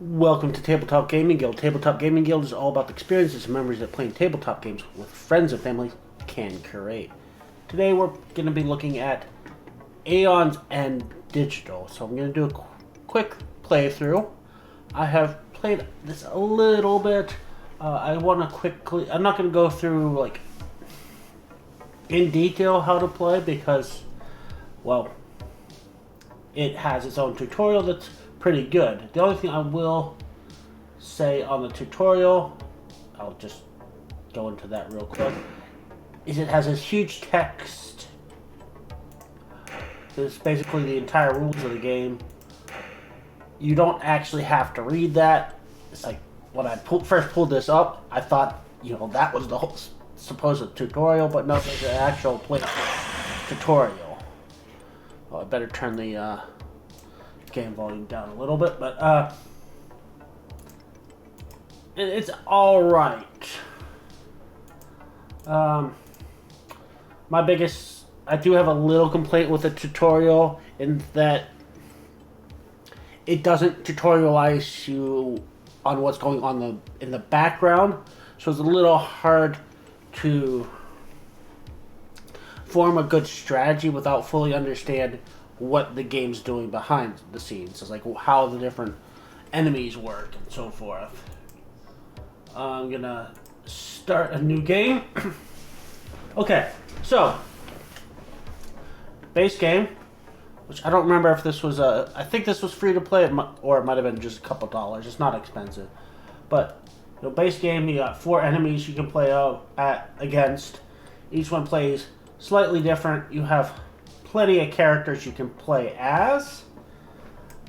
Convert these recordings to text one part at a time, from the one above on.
Welcome to Tabletop Gaming Guild. Tabletop Gaming Guild is all about the experiences and memories that playing tabletop games with friends and family can create. Today we're going to be looking at Aeons and Digital. So I'm going to do a quick playthrough. I have played this a little bit. I want to quickly... I'm not going to go through like in detail how to play because, well, it has its own tutorial that's pretty good. The only thing I will say on the tutorial, I'll just go into that real quick, is it has this huge text. It's basically the entire rules of the game. You don't actually have to read that. It's like when I first pulled this up, I thought, that was the whole supposed tutorial, but no, there's an actual play tutorial. Oh, I better turn the game volume down a little bit, but it's all right. I do have a little complaint with the tutorial in that it doesn't tutorialize you on what's going on in the background, so it's a little hard to form a good strategy without fully understand what the game's doing behind the scenes. It's like how the different enemies work and so forth. I'm gonna start a new game. Okay, so base game, which I don't remember if this was I think this was free to play, or it might have been just a couple dollars. It's not expensive, but base game, you got 4 enemies you can play against. Each one plays slightly different. You have plenty of characters you can play as,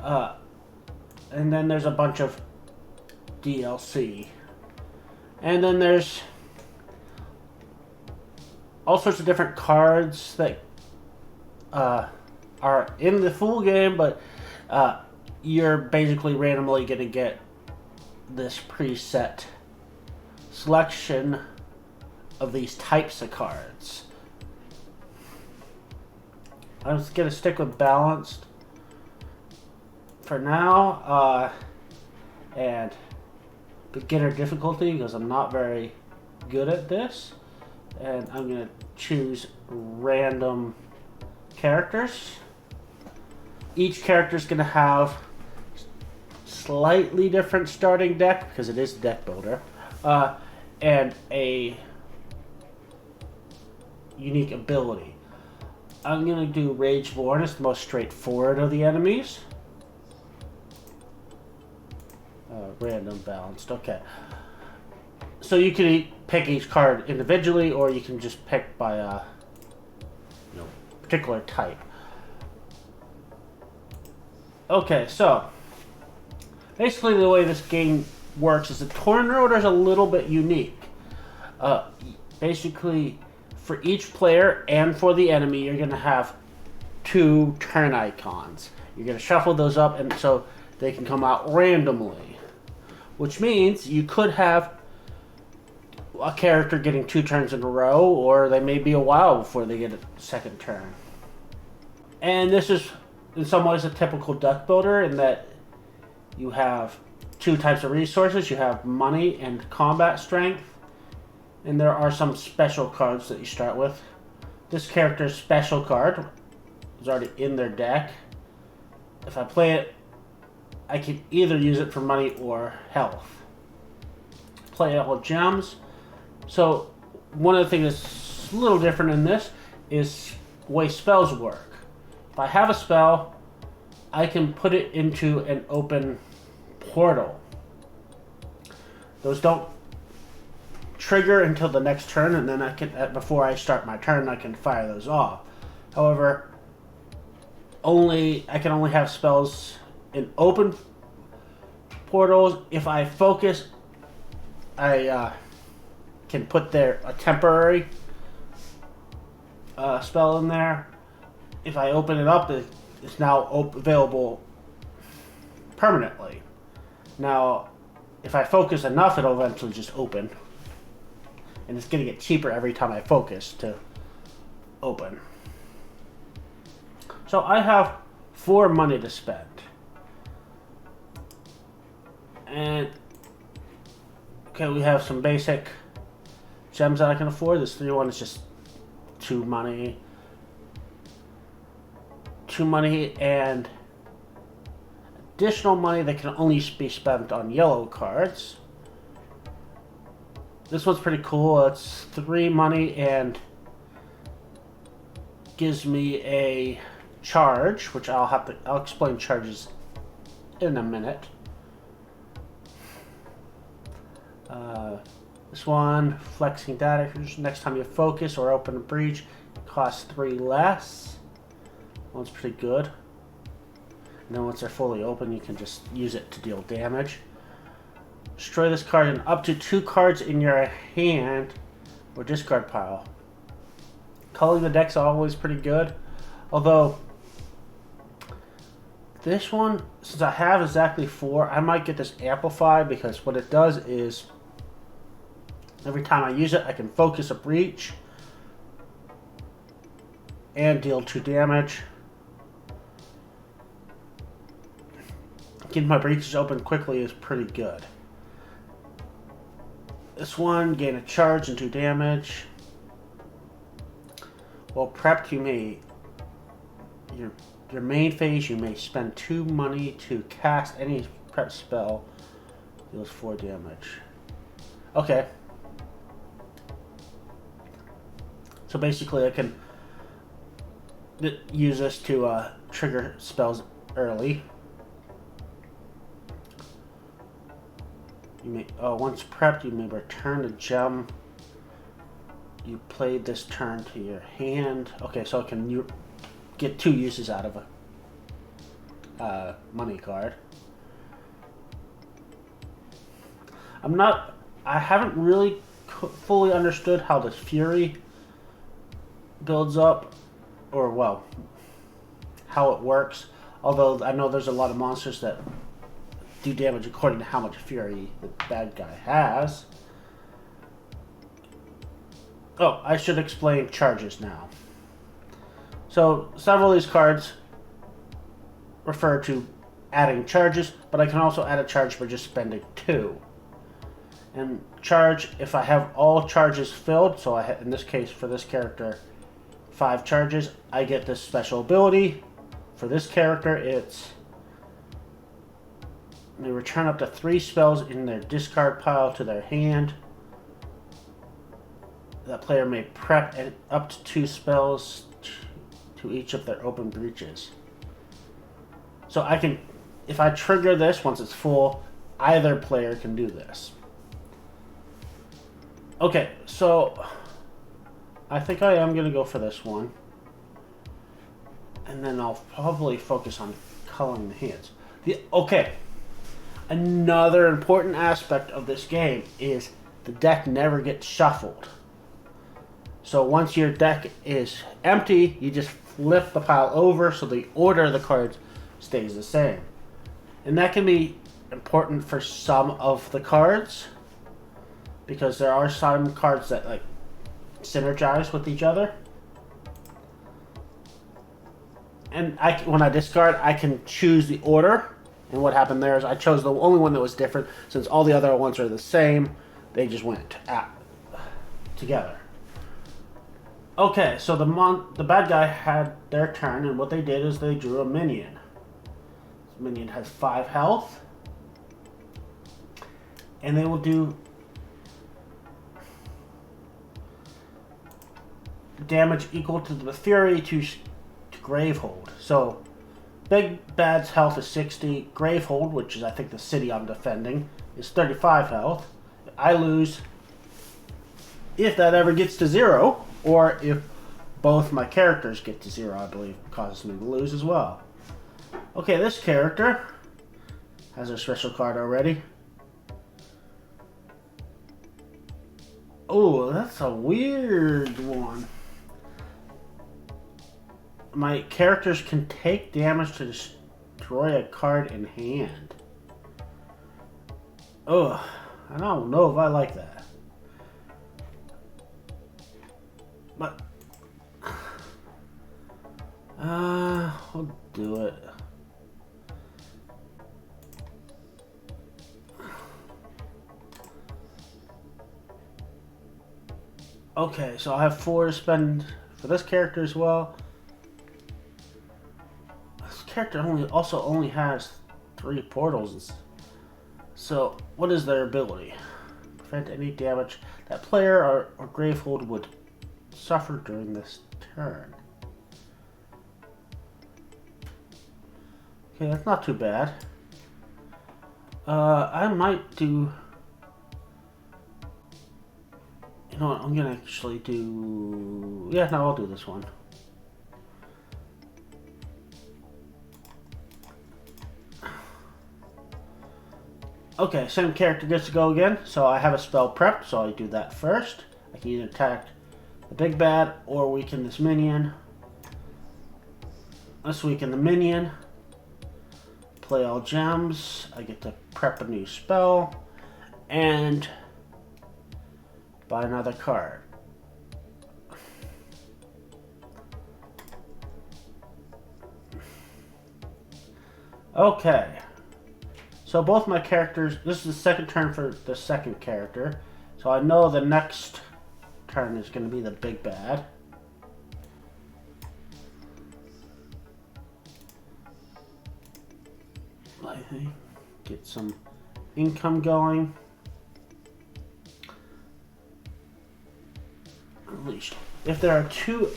and then there's a bunch of DLC, and then there's all sorts of different cards that are in the full game, but you're basically randomly going to get this preset selection of these types of cards. I'm just going to stick with balanced for now, and beginner difficulty because I'm not very good at this, and I'm going to choose random characters. Each character is going to have slightly different starting deck because it is deck builder, and a unique ability. I'm going to do Rage Born. It's the most straightforward of the enemies. Random balanced. Okay. So you can pick each card individually, or you can just pick by a particular type. Okay, so basically the way this game works is the turn order is a little bit unique. Basically, for each player and for the enemy, you're going to have 2 turn icons. You're going to shuffle those up, and so they can come out randomly, which means you could have a character getting 2 turns in a row, or they may be a while before they get a second turn. And this is, in some ways, a typical deck builder in that you have 2 types of resources. You have money and combat strength. And there are some special cards that you start with. This character's special card is already in their deck. If I play it, I can either use it for money or health. Play all gems. So one of the things that's a little different in this is the way spells work. If I have a spell, I can put it into an open portal. Those don't trigger until the next turn, and then I can, before I start my turn, I can fire those off. However, I can only have spells in open portals. If I focus, I can put a temporary spell in there. If I open it up, it's now available permanently. Now, if I focus enough, it'll eventually just open. And it's going to get cheaper every time I focus to open. So I have 4 money to spend. And okay, we have some basic gems that I can afford. This 3-1 is just 2 money. 2 money and additional money that can only be spent on yellow cards. This one's pretty cool. It's 3 money and gives me a charge, which I'll explain charges in a minute. This one, flexing data. Next time you focus or open a breach, it costs 3 less. One's pretty good. And then once they're fully open, you can just use it to deal damage. Destroy this card and up to 2 cards in your hand or discard pile. Culling the deck's always pretty good. Although, this one, since I have exactly 4, I might get this amplified because what it does is every time I use it, I can focus a breach and deal 2 damage. Getting my breaches open quickly is pretty good. This one, gain a charge and 2 damage. While prepped, you may your main phase, you may spend 2 money to cast any prep spell. Deals 4 damage. Okay. So basically, I can use this to trigger spells early. You may once prepped, you may return a gem you played this turn to your hand. Okay, so I can get 2 uses out of a money card. I haven't really fully understood how this Fury builds up, or well, how it works. Although I know there's a lot of monsters that do damage according to how much Fury the bad guy has. Oh, I should explain charges now. So, several of these cards refer to adding charges, but I can also add a charge by just spending 2. And charge, if I have all charges filled, so I in this case for this character 5 charges, I get this special ability. For this character, it's they return up to 3 spells in their discard pile to their hand. That player may prep up to 2 spells to each of their open breaches. So I can, if I trigger this once it's full, either player can do this. Okay, so I think I am going to go for this one. And then I'll probably focus on culling the hands. Okay, another important aspect of this game is the deck never gets shuffled. So once your deck is empty, you just flip the pile over so the order of the cards stays the same. And that can be important for some of the cards, because there are some cards that like synergize with each other. And when I discard, I can choose the order. And what happened there is I chose the only one that was different. Since all the other ones are the same, they just went together. Okay, so the bad guy had their turn, and what they did is they drew a minion. This minion has 5 health. And they will do damage equal to the Fury to Gravehold. So, Big Bad's health is 60. Gravehold, which is I think the city I'm defending, is 35 health. I lose if that ever gets to 0, or if both my characters get to 0, I believe causes me to lose as well. Okay, this character has a special card already. Oh, that's a weird one. My characters can take damage to destroy a card in hand. Ugh, I don't know if I like that. But I'll do it. Okay, so I have 4 to spend for this character as well. This character also only has 3 portals. So, what is their ability? Prevent any damage that player or Gravehold would suffer during this turn. Okay, that's not too bad. I might do... You know what, I'm gonna actually do... Yeah, no, I'll do this one. Okay, same character gets to go again, so I have a spell prepped, so I do that first. I can either attack the big bad or weaken this minion. Let's weaken the minion. Play all gems. I get to prep a new spell. And buy another card. Okay. So both my characters, this is the second turn for the second character. So I know the next turn is going to be the big bad. I think get some income going. Unleashed. If there are 2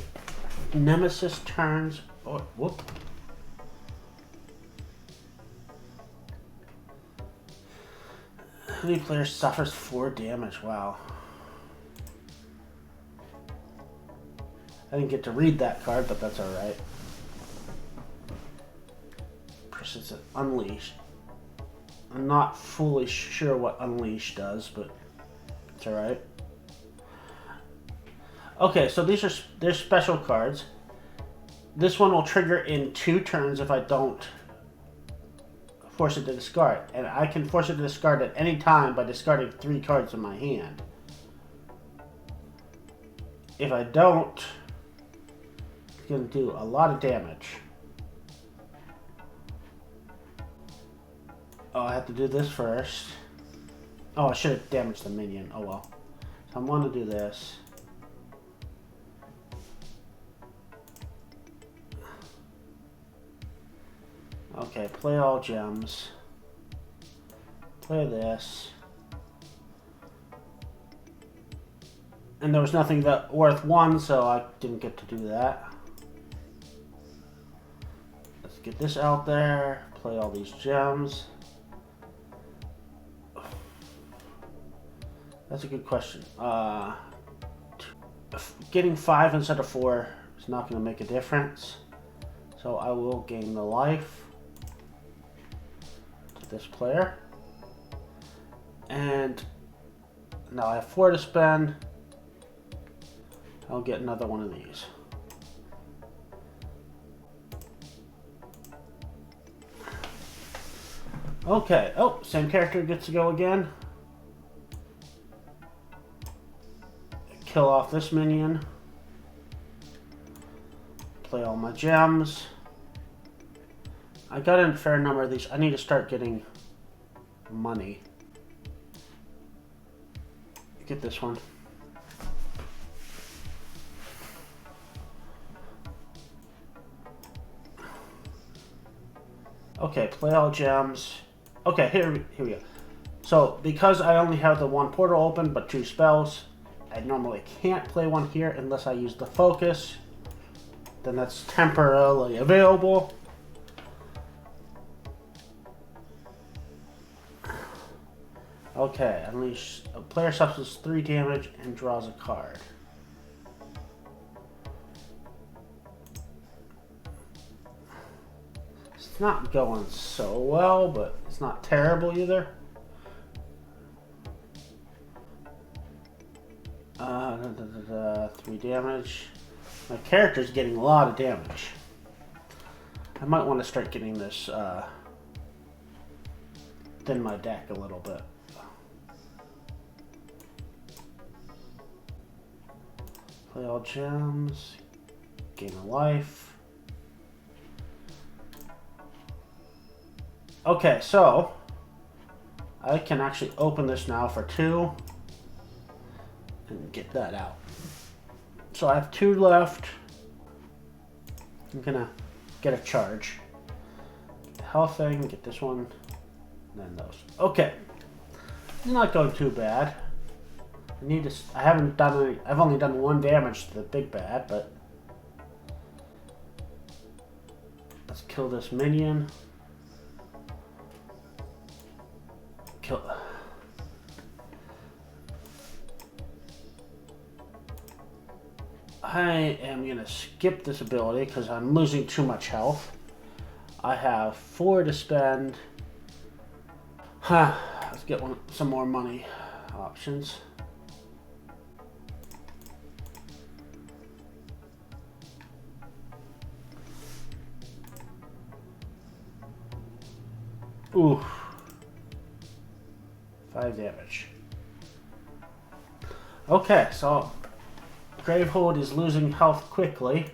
nemesis turns, or whoop. Any player suffers 4 damage. Wow. I didn't get to read that card, but that's alright. Persistent Unleash. I'm not fully sure what Unleash does, but it's alright. Okay, so they're special cards. This one will trigger in 2 turns if I don't force it to discard. And I can force it to discard at any time by discarding 3 cards in my hand. If I don't, it's going to do a lot of damage. Oh, I have to do this first. Oh, I should have damaged the minion. Oh well. So I'm going to do this. Okay, play all gems. Play this. And there was nothing that worth 1, so I didn't get to do that. Let's get this out there. Play all these gems. That's a good question. Getting 5 instead of 4 is not going to make a difference. So I will gain the life to this player. And now I have 4 to spend. I'll get another one of these. Okay. Oh, same character gets to go again. Kill off this minion. Play all my gems. I got a fair number of these. I need to start getting money. Get this one. Okay, play all gems. Okay, here we go. So, because I only have the 1 portal open, but 2 spells, I normally can't play 1 here unless I use the focus. Then that's temporarily available. Okay, unleash. A player suffers 3 damage and draws a card. It's not going so well, but it's not terrible either. 3 damage. My character's getting a lot of damage. I might want to start getting this thin my deck a little bit. Play all gems. Gain a life. Okay, so I can actually open this now for 2 and get that out. So I have 2 left. I'm gonna get a charge. Get the health thing, get this one, and then those. Okay. It's not going too bad. I haven't done any, I've only done 1 damage to the big bad, but let's kill this minion. Kill. I am gonna skip this ability because I'm losing too much health. I have 4 to spend. Let's get some more money options. Ooh. 5 damage. Okay, so Gravehold is losing health quickly.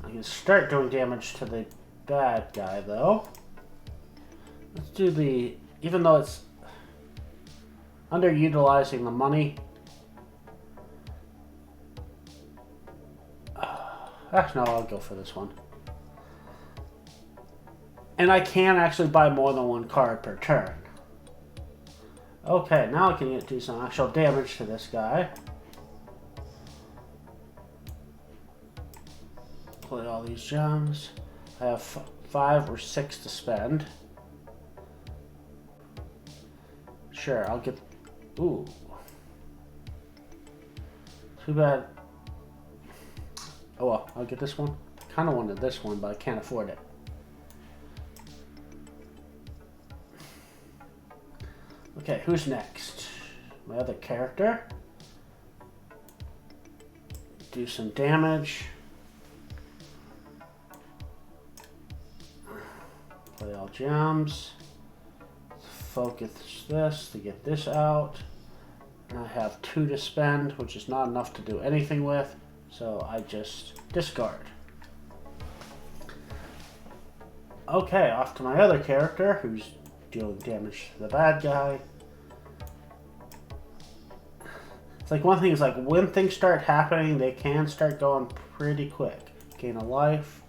I can start doing damage to the bad guy, though. Let's do even though it's underutilizing the money. Actually, no, I'll go for this one. And I can actually buy more than 1 card per turn. Okay, now I can do some actual damage to this guy. Play all these gems. I have 5 or 6 to spend. Sure, I'll get... Ooh. Too bad. Oh well, I'll get this one. Kind of wanted this one, but I can't afford it. Okay, who's next? My other character. Do some damage. Play all gems. Focus this to get this out. And I have 2 to spend, which is not enough to do anything with. So I just discard. Okay, off to my other character who's dealing damage to the bad guy. It's like one thing is like when things start happening, they can start going pretty quick. Gain a life.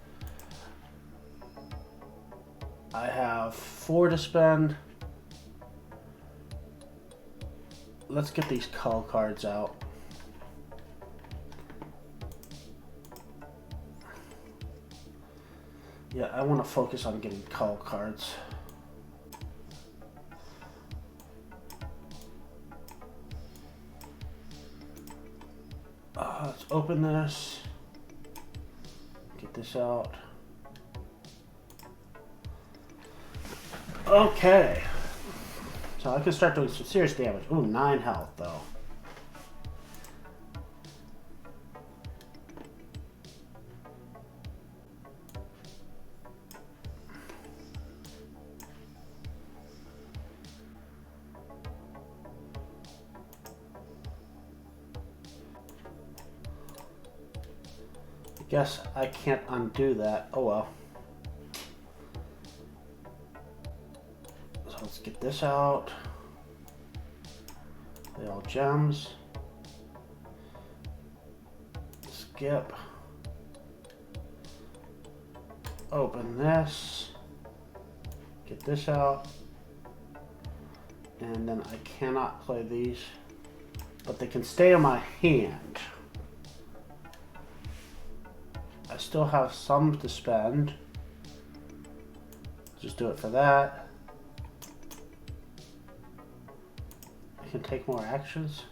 I have 4 to spend. Let's get these call cards out. Yeah, I want to focus on getting call cards. Let's open this. Get this out. Okay. So I can start doing some serious damage. Ooh, 9 health though. Guess I can't undo that. Oh well. So let's get this out. Play all gems. Skip. Open this. Get this out. And then I cannot play these. But they can stay in my hand. I still have some to spend. Just do it for that. I can take more actions.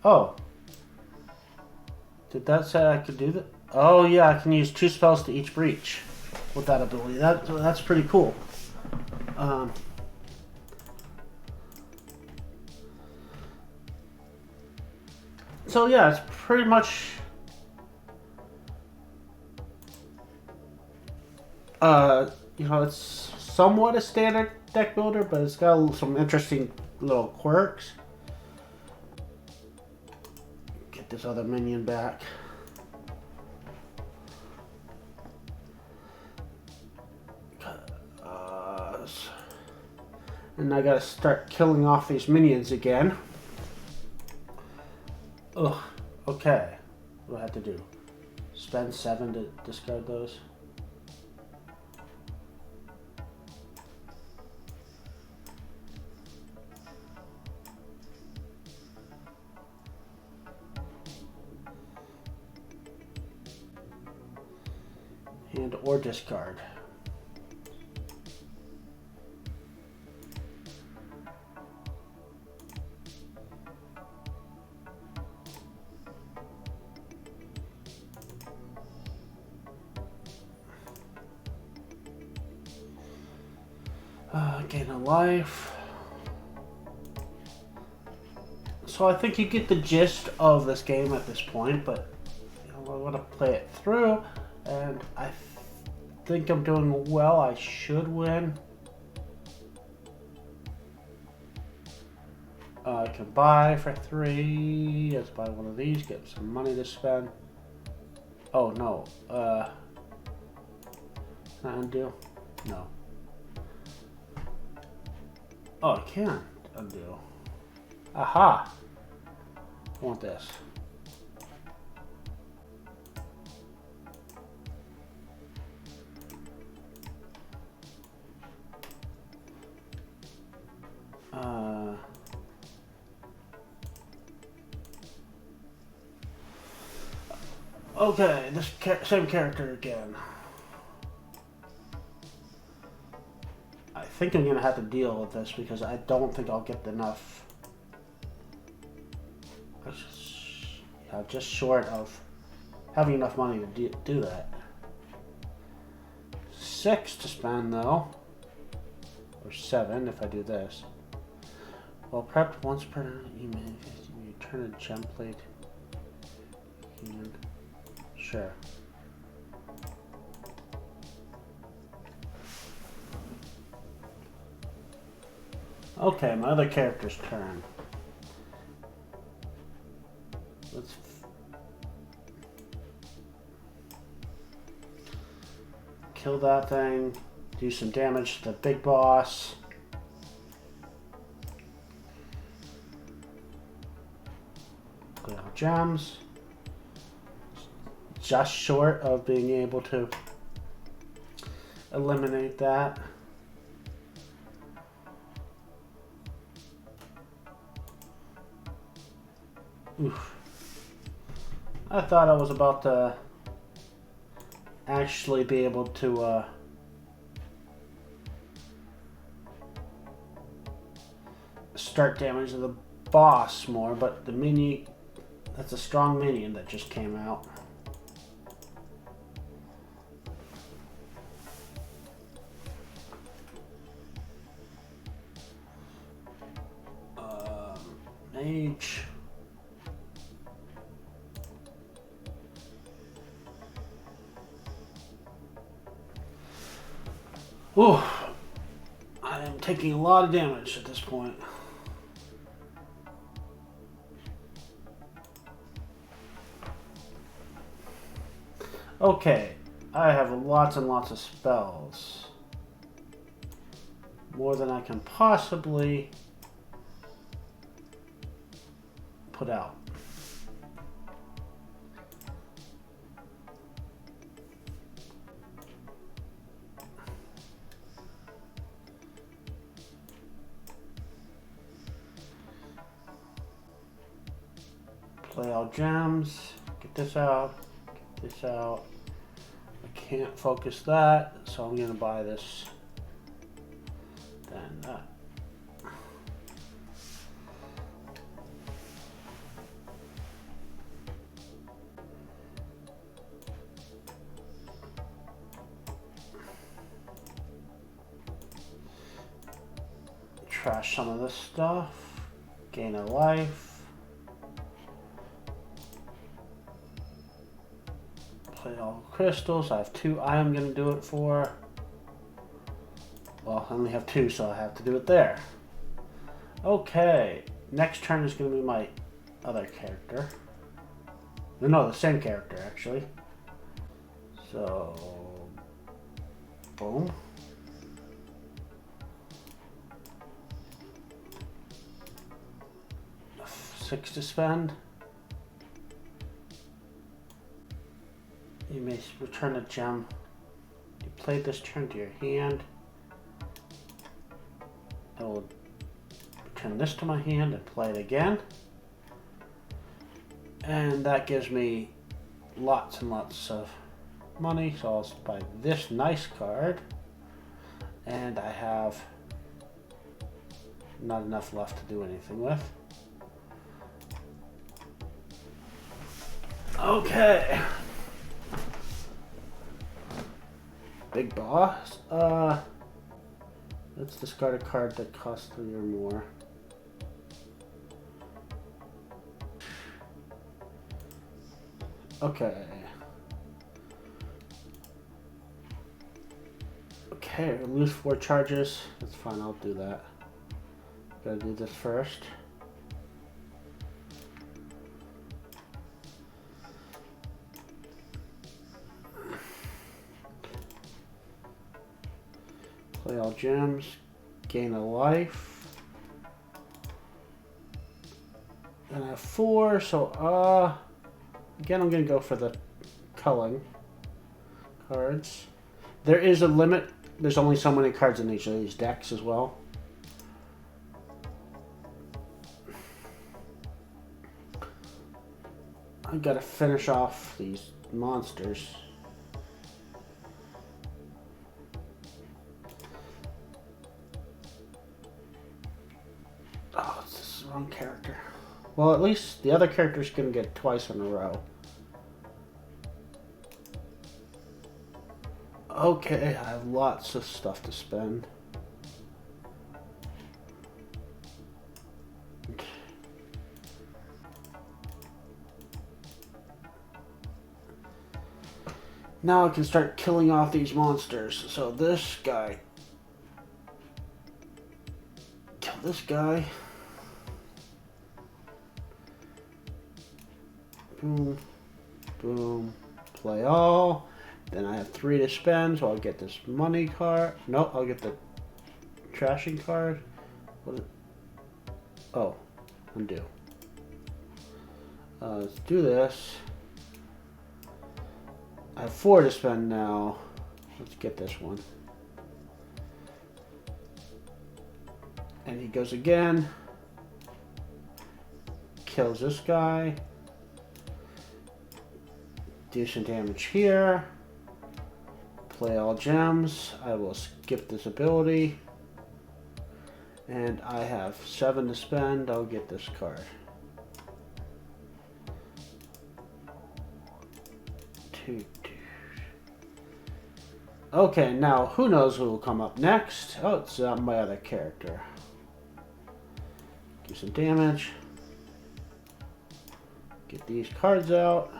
Oh. Did that say I could do that? Oh yeah, I can use 2 spells to each breach with that ability. That's pretty cool. So yeah, it's pretty much it's somewhat a standard deck builder, but it's got some interesting little quirks. Get this other minion back. And I gotta start killing off these minions again. Ugh. Okay. What do I have to do? Spend 7 to discard those? Hand or discard. Gain a life. So I think you get the gist of this game at this point, but you know, I want to play it through, and I think I'm doing well. I should win. I can buy for 3. Let's buy one of these, get some money to spend. Oh no. Can I undo? No. Oh, I can undo. Aha! I want this. Okay, this same character again. I think I'm gonna have to deal with this because I don't think I'll get enough. Just short of having enough money to do that. 6 to spend though, or 7 if I do this. Well, prepped once per email. You turn a gem plate. And sure. Okay, my other character's turn. Let's kill that thing, do some damage to the big boss. Clear out gems. Just short of being able to eliminate that. Oof. I thought I was about to actually be able to start damaging the boss more, but the mini, that's a strong minion that just came out. Mage. Ooh, I am taking a lot of damage at this point. Okay, I have lots and lots of spells. More than I can possibly put out. Play all gems, get this out, get this out. I can't focus that, so I'm gonna buy this. Then that. Trash some of this stuff, gain a life. Play all crystals. I have 2 I am going to do it for. Well, I only have 2, so I have to do it there. Okay, next turn is going to be my other character. No, the same character actually. So, boom. Six to spend. You may return a gem. You play this turn to your hand. I will return this to my hand and play it again. And that gives me lots and lots of money, so I'll buy this nice card. And I have not enough left to do anything with. Okay. Big boss. Let's discard a card that costs 3 or more. Okay. Okay, lose 4 charges. That's fine, I'll do that. Gotta do this first. Play all gems. Gain a life. And I have 4, so again I'm gonna go for the culling cards. There is a limit. There's only so many cards in each of these decks as well. I gotta finish off these monsters. Oh, this is the wrong character. Well, at least the other character's gonna get twice in a row. Okay, I have lots of stuff to spend. Now I can start killing off these monsters. So this guy. Kill this guy. Boom. Boom. Play all. Then I have 3 to spend, so I'll get this money card. No, I'll get the trashing card. Oh, undo. Let's do this. I have 4 to spend now. Let's get this one. And he goes again. Kills this guy. Do some damage here. Play all gems. I will skip this ability. And I have 7 to spend. I'll get this card. 2. Okay, now who knows who will come up next? Oh, it's my other character. Do some damage. Get these cards out.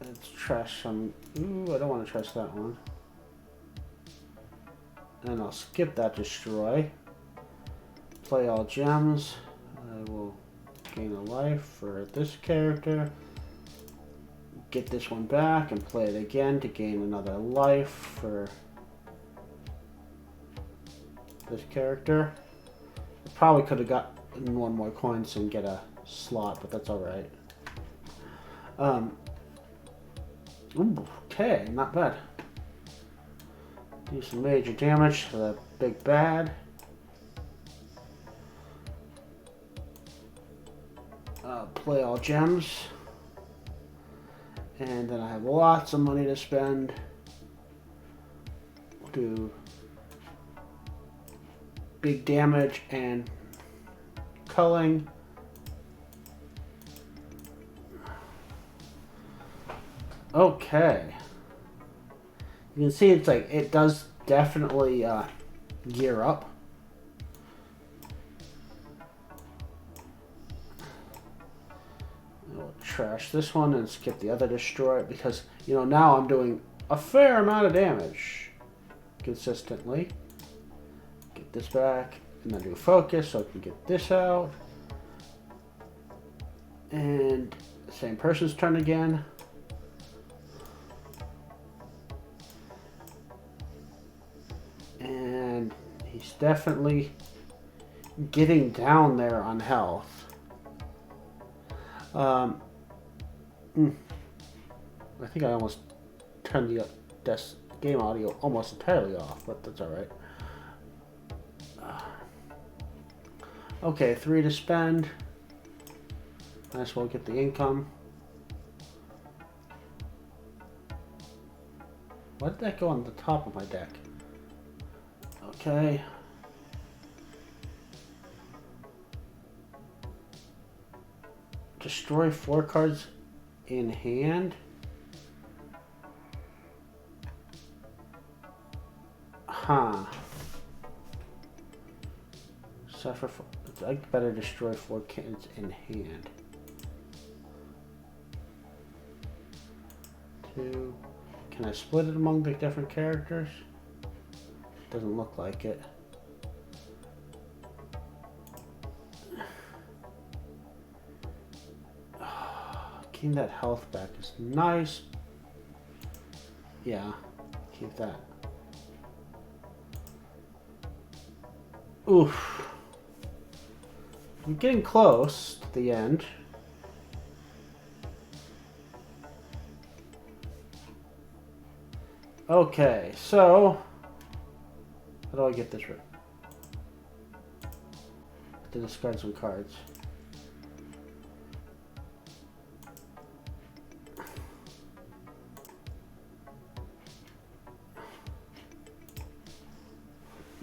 Let's trash some. Ooh, I don't want to trash that one. And I'll skip that destroy. Play all gems. I will gain a life for this character. Get this one back and play it again to gain another life for this character. I probably could have gotten 1 more coins and get a slot, but that's alright. Okay, not bad. Do some major damage to the big bad. Play all gems. And then I have lots of money to spend. Do big damage and culling. Okay. You can see it's like, it does definitely gear up. I'll trash this one and skip the other destroy because, you know, now I'm doing a fair amount of damage consistently. Get this back and then do focus so I can get this out. And same person's turn again. And he's definitely getting down there on health. Um, I think I almost turned the game audio almost entirely off, but that's alright. Okay, 3 to spend. Might as well get the income. Why did that go on the top of my deck? Okay. Destroy 4 cards in hand. Huh. Suffer. I better destroy 4 cards in hand. 2. Can I split it among the different characters? Doesn't look like it. Gain that health back is nice. Yeah, keep that. Oof. I'm getting close to the end. Okay, so how do I get this right? To discard some cards.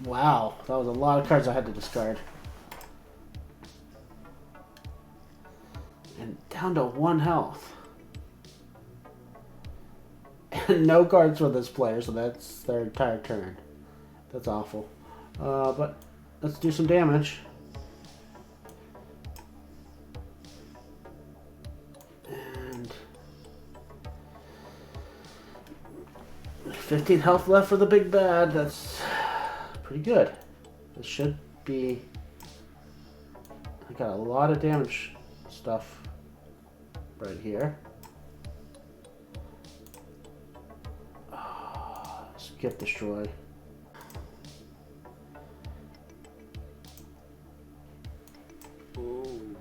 Wow, that was a lot of cards I had to discard. And down to 1 health. And no cards for this player, so that's their entire turn. That's awful. But let's do some damage. And 15 health left for the big bad. That's pretty good. This should be... I got a lot of damage stuff right here. Skip destroy. Ooh.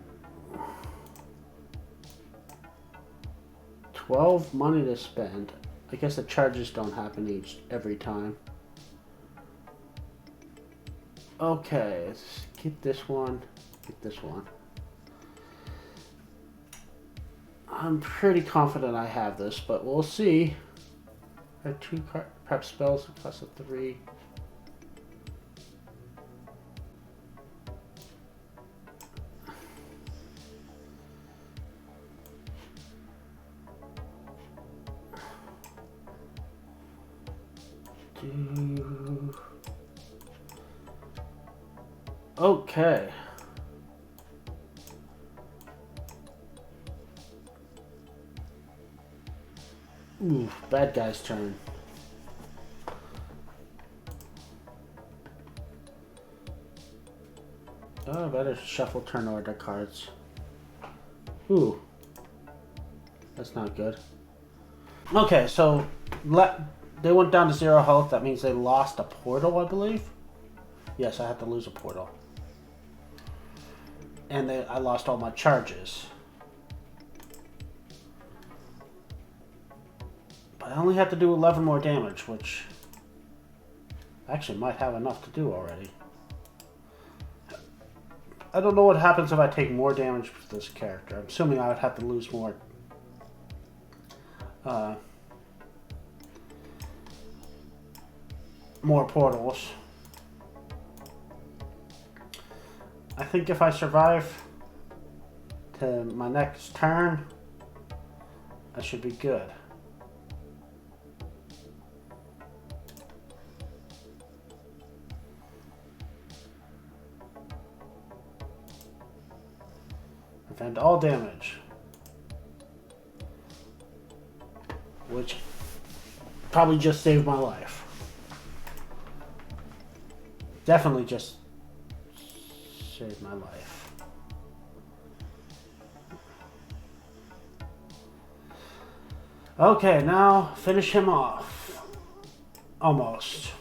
12 money to spend. I guess the charges don't happen every time. Okay, let's keep this one. Keep this one. I'm pretty confident I have this, but we'll see. I have 2 prep spells that cost a 3. Okay. Ooh, bad guy's turn. Oh, I better shuffle turn order cards. Ooh. That's not good. Okay, so they went down to 0 health. That means they lost a portal, I believe. Yes, I had to lose a portal. And I lost all my charges. But I only have to do 11 more damage, which I actually might have enough to do already. I don't know what happens if I take more damage with this character. I'm assuming I would have to lose more more portals. I think if I survive to my next turn, I should be good. Prevent all damage. Which probably just saved my life. Definitely just saved my life. Okay, now finish him off. Almost.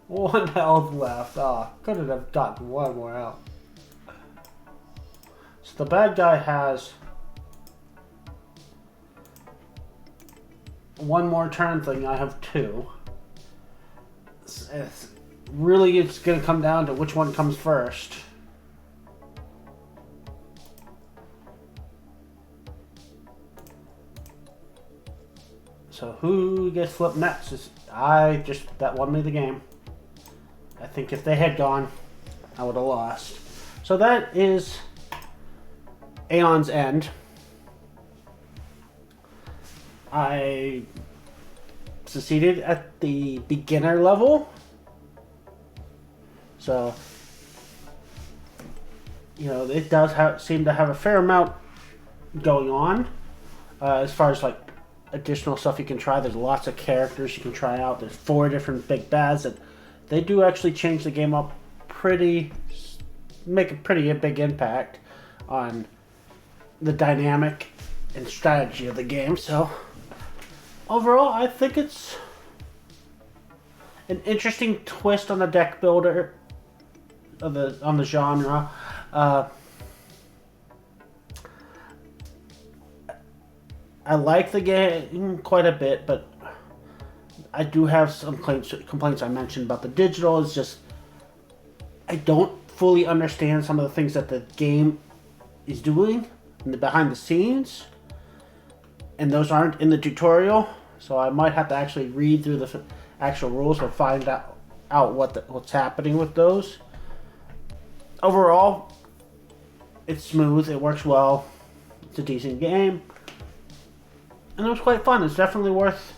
1 health left. Ah, couldn't have gotten 1 more out. the bad guy has one more turn thing. I have two. It's really, it's going to come down to which one comes first. So who gets flipped next? That won me the game. I think if they had gone, I would have lost. So that is Aeon's End. I succeeded at the beginner level. So, you know, it does seem to have a fair amount going on as far as like additional stuff you can try. There's lots of characters you can try out. There's 4 different big bads that they do actually change the game up make a pretty big impact on the dynamic and strategy of the game. So overall, I think it's an interesting twist on the deck builder on the genre. I like the game quite a bit, but I do have some complaints I mentioned about the digital. It's just I don't fully understand some of the things that the game is doing behind the scenes, and those aren't in the tutorial. So I might have to actually read through the actual rules to find out what's happening with those. Overall, it's smooth. It works well. It's a decent game. And it was quite fun. It's definitely worth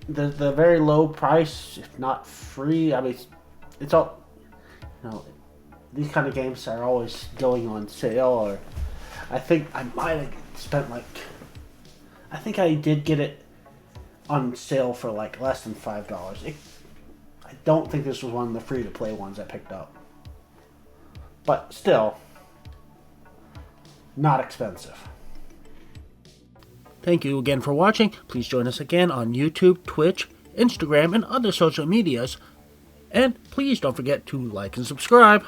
the very low price, if not free. I mean, it's all, you know, these kind of games are always going on sale. Or I think I might have spent I think I did get it on sale for like less than $5. I don't think this was one of the free-to-play ones I picked up. But still, not expensive. Thank you again for watching. Please join us again on YouTube, Twitch, Instagram, and other social medias. And please don't forget to like and subscribe.